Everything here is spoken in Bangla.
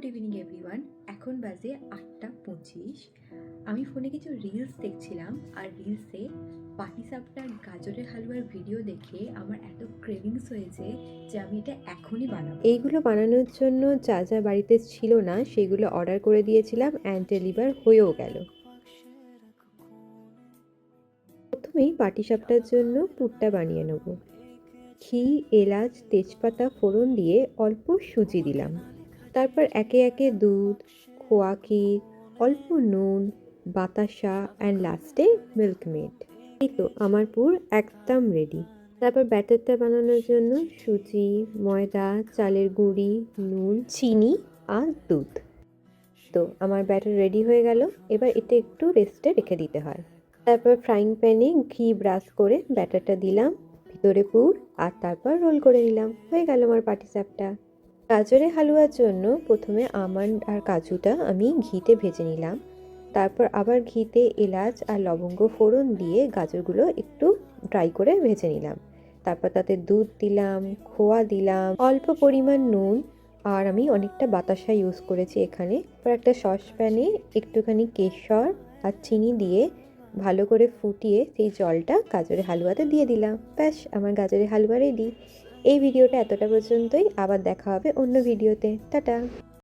Good evening everyone. এখন বাজে 8:25। আমি ফোনে কিছু রিলস দেখছিলাম, আর রিলসে পাটিসাপটার গাজরের হালুয়ার ভিডিও দেখে আমার এত ক্রেভিংস হয়েছে যে আমি এটা এখনই বানাবো। এইগুলো বানানোর জন্য যা যা বাড়িতে ছিল না সেগুলো অর্ডার করে দিয়েছিলাম, অ্যান্ড ডেলিভার হয়েও গেল। প্রথমেই পাটিসাপটার জন্য পুরটা বানিয়ে নেব। ঘি, এলাচ, তেজপাতা ফোড়ন দিয়ে অল্প সুজি দিলাম। তারপর একে একে দুধ, খোয়া ক্ষীর, অল্প নুন, বাতাসা অ্যান্ড লাস্টে মিল্কমেড। এই তো আমার পুর একদম রেডি। তারপর ব্যাটারটা বানানোর জন্য সুজি, ময়দা, চালের গুঁড়ি, নুন, চিনি আর দুধ। তো আমার ব্যাটার রেডি হয়ে গেল। এবার এটা একটু রেস্টে রেখে দিতে হয়। তারপর ফ্রাইং প্যানে ঘি ব্রাশ করে ব্যাটারটা দিলাম, ভিতরে পুর, আর তারপর রোল করে নিলাম। হয়ে গেল আমার পাটিসাপটা। গাজরের হালুয়ার জন্য প্রথমে আমন্ড আর কাজুটা আমি ঘিতে ভেজে নিলাম। তারপর আবার ঘিতে এলাচ আর লবঙ্গ ফোড়ন দিয়ে গাজরগুলো একটু ড্রাই করে ভেজে নিলাম। তারপর তাতে দুধ দিলাম, খোয়া দিলাম, অল্প পরিমাণ নুন, আর আমি অনেকটা বাতাসা ইউজ করেছি এখানে। তারপর একটা সসপ্যানে একটুখানি কেশর আর চিনি দিয়ে ভালো করে ফুটিয়ে সেই জলটা গাজরের হালুয়াতে দিয়ে দিলাম। ব্যাস, আমার গাজরের হালুয়া রেডি। এই ভিডিওটা এতটা পর্যন্তই। আবার দেখা হবে অন্য ভিডিওতে। টাটা।